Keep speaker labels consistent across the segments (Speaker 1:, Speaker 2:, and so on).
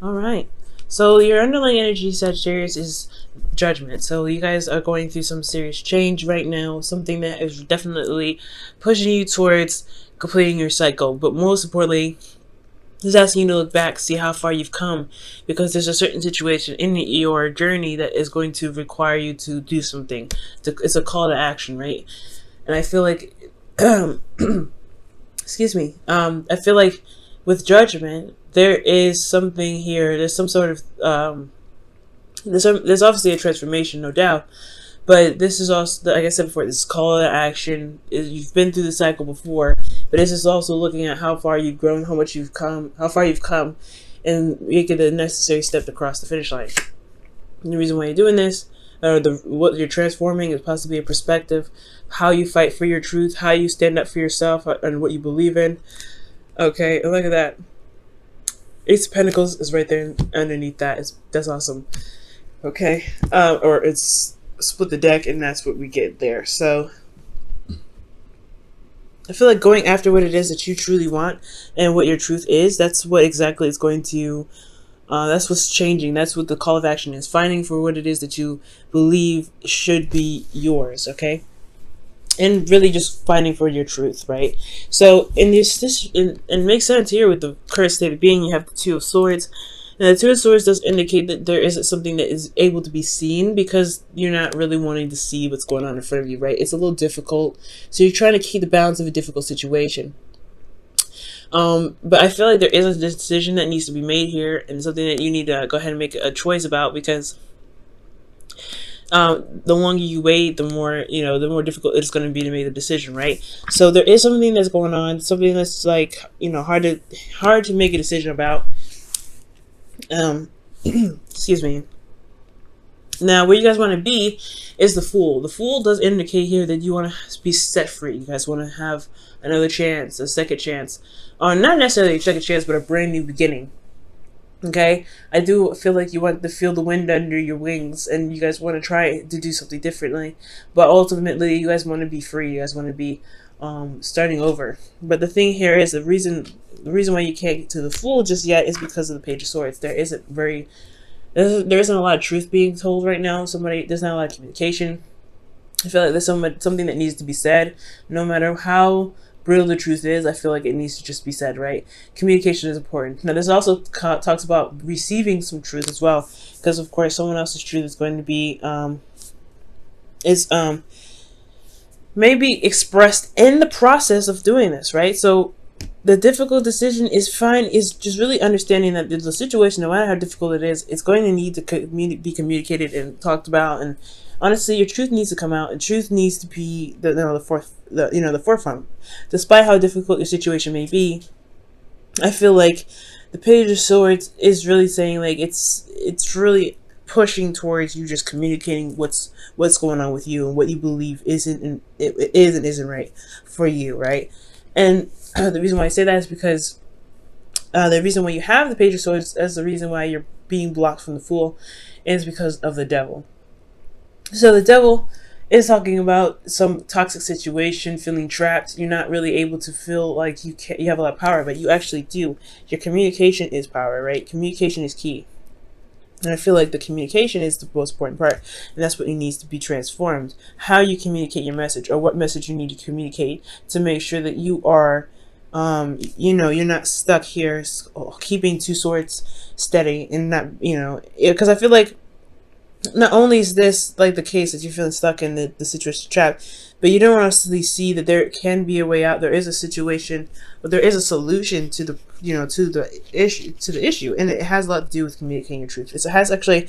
Speaker 1: All right. So your underlying energy, Sagittarius, is judgment. So you guys are going through some serious change right now, something that is definitely pushing you towards completing your cycle. But most importantly, it's asking you to look back, see how far you've come, because there's a certain situation in your journey that is going to require you to do something. It's a call to action, right? And I feel like, excuse me, I feel like with judgment, there is something here. There's some sort of there's obviously a transformation, no doubt. But this is also, like I said before, this call to action. You've been through the cycle before, but this is also looking at how far you've grown, how much you've come, how far you've come, and making the necessary step to cross the finish line. And the reason why you're doing this, or what you're transforming, is possibly a perspective, how you fight for your truth, how you stand up for yourself, and what you believe in. Okay, and look at that. Ace of Pentacles is right there underneath that. That's awesome. Okay, or it's split the deck, and that's what we get there. So I feel like going after what it is that you truly want and what your truth is, that's what exactly is going to, that's what's changing. That's what the call of action is. Finding for what it is that you believe should be yours, okay? And really just finding for your truth, right? So in this and it makes sense here with the current state of being. You have the Two of Swords. Now, the Two of Swords does indicate that there isn't something that is able to be seen, because you're not really wanting to see what's going on in front of you, right? It's a little difficult. So you're trying to keep the balance of a difficult situation. But I feel like there is a decision that needs to be made here, and something that you need to go ahead and make a choice about, because the longer you wait, the more, the more difficult it's going to be to make the decision, right? So there is something that's going on, something that's like, hard to make a decision about. Excuse me. Now, where you guys want to be is the Fool. The Fool does indicate here that you want to be set free. You guys want to have another chance, a second chance. Or not necessarily a second chance, but a brand new beginning. Okay? I do feel like you want to feel the wind under your wings, and you guys want to try to do something differently. But ultimately, you guys want to be free. You guys want to be starting over. But the thing here is the reason why you can't get to the Fool just yet is because of the Page of Swords. There isn't a lot of truth being told right now. There's not a lot of communication. I feel like there's something that needs to be said. No matter how brittle the truth is, I feel like it needs to just be said, right? Communication is important. Now, this also talks about receiving some truth as well, because of course someone else's truth is going to be maybe expressed in the process of doing this, right? So the difficult decision is just really understanding that the situation, no matter how difficult it is, it's going to need to be communicated and talked about. And honestly, your truth needs to come out, and truth needs to be the forefront. Despite how difficult your situation may be, I feel like the Page of Swords is really saying, like, it's really pushing towards you just communicating what's going on with you and what you believe is and isn't right for you, right? And the reason why I say that is because the reason why you have the Page of Swords as the reason why you're being blocked from the Fool is because of the Devil. So the Devil is talking about some toxic situation, feeling trapped. You're not really able to feel like you have a lot of power, but you actually do. Your communication is power, right? Communication is key. And I feel like the communication is the most important part, and that's what needs to be transformed. How you communicate your message, or what message you need to communicate to make sure that you are, you're not stuck here keeping two swords steady, and not, because I feel like not only is this like the case that you're feeling stuck in the situation trapped, but you don't honestly see that there can be a way out. There is a situation, but there is a solution to the issue, and it has a lot to do with communicating your truth. It has actually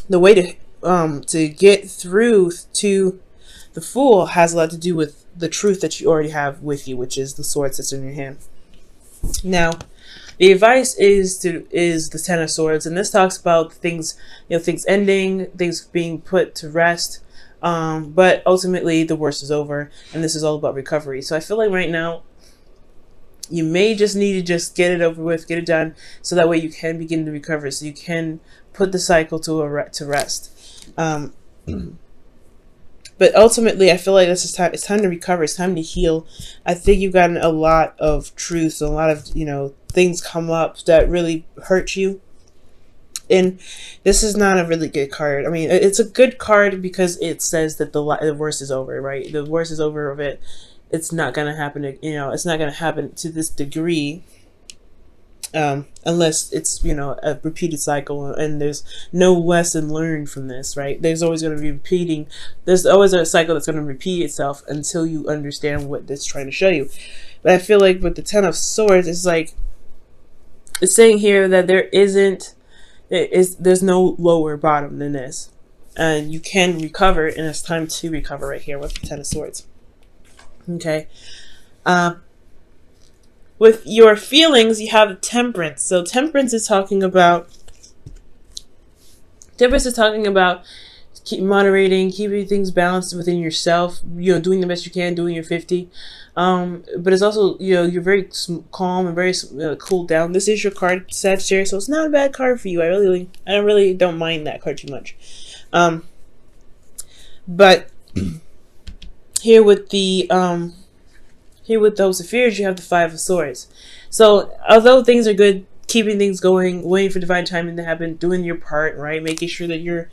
Speaker 1: the way to get through to the Fool has a lot to do with the truth that you already have with you, which is the swords that's in your hand. Now, the advice is the Ten of Swords, and this talks about things, things ending, things being put to rest. But ultimately, the worst is over, and this is all about recovery. So I feel like right now, you may just need to just get it over with, get it done, so that way you can begin to recover, so you can put the cycle to rest. But ultimately, I feel like this is time. It's time to recover. It's time to heal. I think you've gotten a lot of truths, a lot of things come up that really hurt you. And this is not a really good card. I mean, it's a good card because it says that the worst is over, right? The worst is over of it. It's not going to happen, it's not going to happen to this degree, unless it's, a repeated cycle and there's no lesson learned from this, right? There's always going to be repeating. There's always a cycle that's going to repeat itself until you understand what it's trying to show you. But I feel like with the Ten of Swords, it's like, it's saying here that there's no lower bottom than this, and you can recover, and it's time to recover right here with the Ten of Swords. Okay. With your feelings, you have Temperance. So Temperance is talking about moderating, keeping things balanced within yourself, doing the best you can, doing your 50. But it's also, you're very calm and very cooled down. This is your card, Sagittarius, so it's not a bad card for you. I really don't mind that card too much. But here with those fears, you have the Five of Swords. So although things are good, keeping things going, waiting for divine timing to happen, doing your part, right, making sure that you're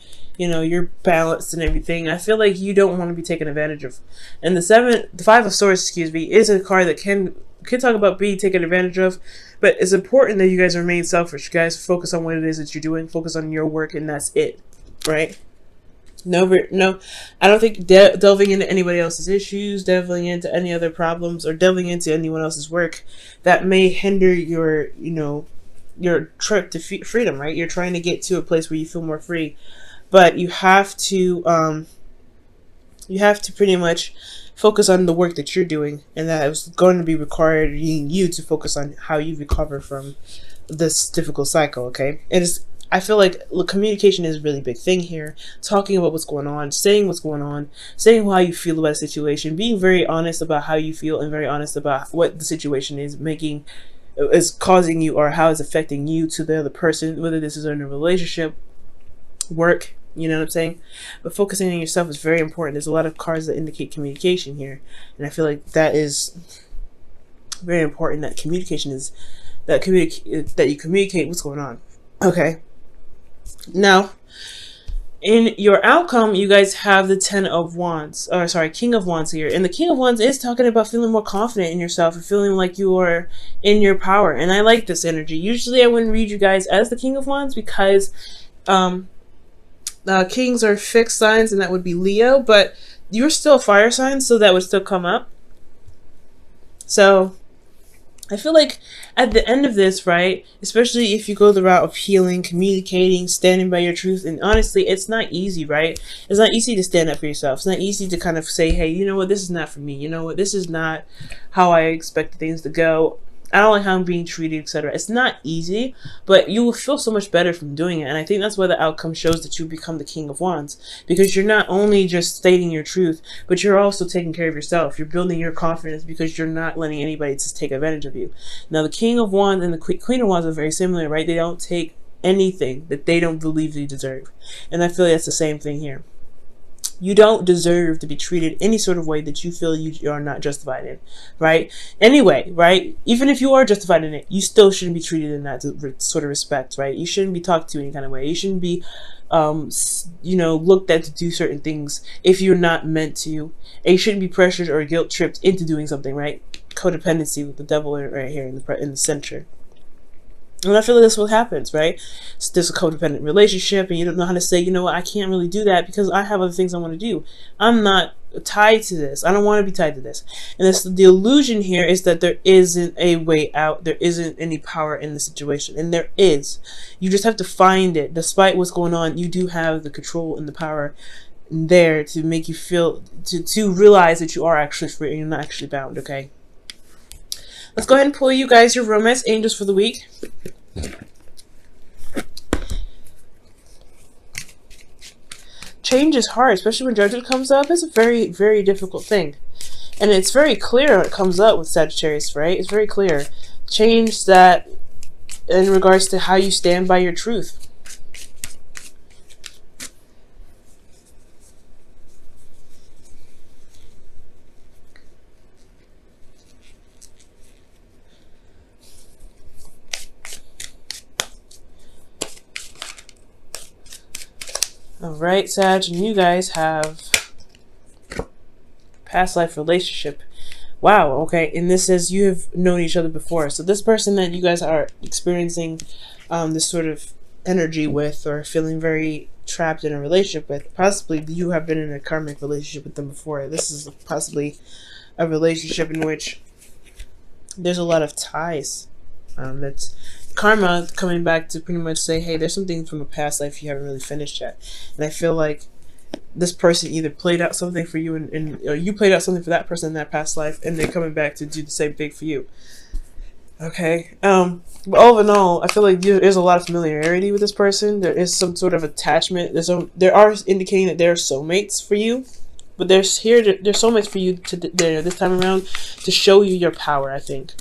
Speaker 1: balanced and everything, I feel like you don't want to be taken advantage of. And the Five of Swords, is a card that can talk about being taken advantage of, but it's important that you guys remain selfish. You guys focus on what it is that you're doing, focus on your work, and that's it, right? No, I don't think delving into anybody else's issues, delving into any other problems, or delving into anyone else's work that may hinder your trip to freedom, right? You're trying to get to a place where you feel more free. But you have to pretty much focus on the work that you're doing, and that is going to be requiring you to focus on how you recover from this difficult cycle. Okay, I feel like communication is a really big thing here. Talking about what's going on, saying what's going on, saying how you feel about a situation, being very honest about how you feel and very honest about what the situation is causing you, or how it's affecting you to the other person, whether this is in a relationship, work, you know what I'm saying? But focusing on yourself is very important. There's a lot of cards that indicate communication here, and I feel like that is very important, that communication is that you communicate what's going on. Okay, now in your outcome, you guys have the King of Wands here, and the King of Wands is talking about feeling more confident in yourself and feeling like you are in your power, and I like this energy. Usually I wouldn't read you guys as the King of Wands because kings are fixed signs, and that would be Leo, but you're still a fire sign, so that would still come up. So I feel like at the end of this, right, especially if you go the route of healing, communicating, standing by your truth, and honestly, it's not easy, right? It's not easy to stand up for yourself. It's not easy to kind of say, hey, you know what, this is not for me. You know what, this is not how I expect things to go. I don't like how I'm being treated, etc. It's not easy, but you will feel so much better from doing it. And I think that's why the outcome shows that you become the King of Wands, because you're not only just stating your truth, but you're also taking care of yourself. You're building your confidence because you're not letting anybody just take advantage of you. Now, the King of Wands and the Queen of Wands are very similar, right? They don't take anything that they don't believe they deserve. And I feel like that's the same thing here. You don't deserve to be treated any sort of way that you feel you are not justified in, right? Anyway, right? Even if you are justified in it, you still shouldn't be treated in that sort of respect, right? You shouldn't be talked to any kind of way. You shouldn't be, looked at to do certain things if you're not meant to. And you shouldn't be pressured or guilt tripped into doing something, right? Codependency with the devil right here in the center. And I feel like that's what happens, right? So there's a codependent relationship, and you don't know how to say, you know what, I can't really do that because I have other things I want to do. I'm not tied to this. I don't want to be tied to this. And the illusion here is that there isn't a way out. There isn't any power in the situation. And there is. You just have to find it. Despite what's going on, you do have the control and the power there to make you feel, to realize that you are actually free and you're not actually bound, okay? Let's go ahead and pull you guys your romance angels for the week. Change is hard, especially when judgment comes up. It's a very, very difficult thing. And it's very clear when it comes up with Sagittarius, right? It's very clear. Change that in regards to how you stand by your truth. All right, Sag, and you guys have past life relationship. Wow, okay, and this says you have known each other before. So this person that you guys are experiencing this sort of energy with, or feeling very trapped in a relationship with, possibly you have been in a karmic relationship with them before. This is possibly a relationship in which there's a lot of ties. That's karma coming back to pretty much say, hey, there's some things from a past life you haven't really finished yet. And I feel like this person either played out something for you or you played out something for that person in that past life, and they're coming back to do the same thing for you. Okay. But all in all, I feel like there's a lot of familiarity with this person. There is some sort of attachment. There are indicating that they're soulmates for you, but there's soulmates for you this time around to show you your power. I think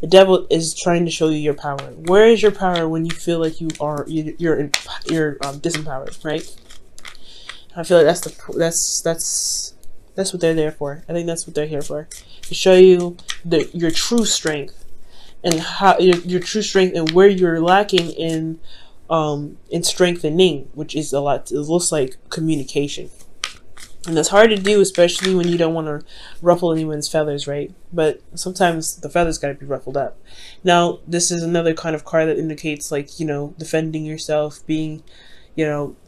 Speaker 1: the devil is trying to show you your power. Where is your power when you feel like you're disempowered, right? I feel like that's what they're there for. I think that's what they're here for, to show you your true strength, and how your true strength, and where you're lacking in strengthening, which is a lot. It looks like communication, and that's hard to do, especially when you don't want to ruffle anyone's feathers, right? But sometimes the feathers got to be ruffled up. Now, this is another kind of card that indicates, like, defending yourself, being,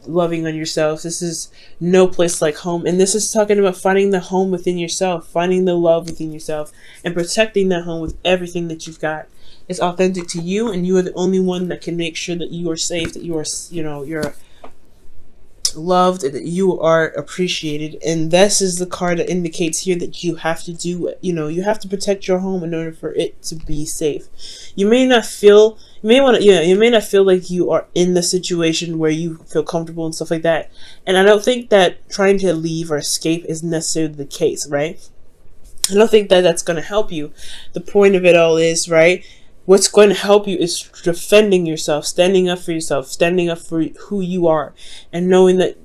Speaker 1: loving on yourself. This is no place like home. And this is talking about finding the home within yourself, finding the love within yourself, and protecting that home with everything that you've got. It's authentic to you, and you are the only one that can make sure that you are safe, that you are, you're loved, that you are appreciated. And this is the card that indicates here that you have to do it. You have to protect your home in order for it to be safe. You may not feel like you are in the situation where you feel comfortable and stuff like that. And I don't think that trying to leave or escape is necessarily the case, right? I don't think that that's going to help you. The point of it all is, right, what's going to help you is defending yourself, standing up for yourself, standing up for who you are, and knowing that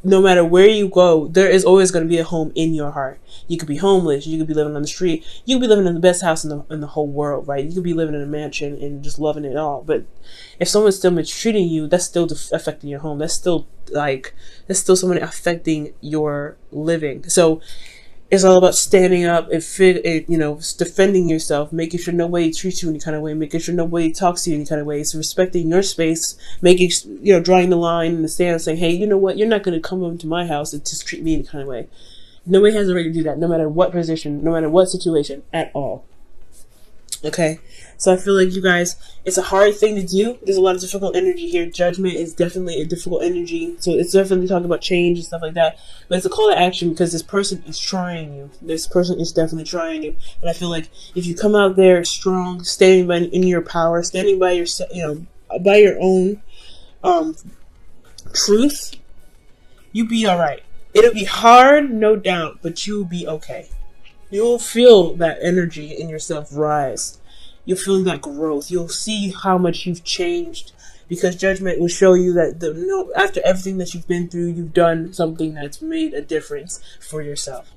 Speaker 1: no matter where you go, there is always going to be a home in your heart. You could be homeless, you could be living on the street, you could be living in the best house in the whole world, right? You could be living in a mansion and just loving it all. But if someone's still mistreating you, that's still affecting your home. That's still someone affecting your living. So it's all about standing up and defending yourself, making sure nobody treats you any kind of way, making sure nobody talks to you any kind of way. So respecting your space, making, drawing the line in the sand, saying, hey, you know what? You're not going to come into my house and just treat me any kind of way. Nobody has the right to do that, no matter what position, no matter what situation at all. Okay, so I feel like you guys, it's a hard thing to do. There's a lot of difficult energy here. Judgment is definitely a difficult energy. So it's definitely talking about change and stuff like that. But it's a call to action because this person is trying you. This person is definitely trying you. And I feel like if you come out there strong, standing in your power, standing by your, by your own truth, you be all right. It'll be hard, no doubt, but you'll be okay. You'll feel that energy in yourself rise. You'll feel that growth. You'll see how much you've changed, because judgment will show you that after everything that you've been through, you've done something that's made a difference for yourself.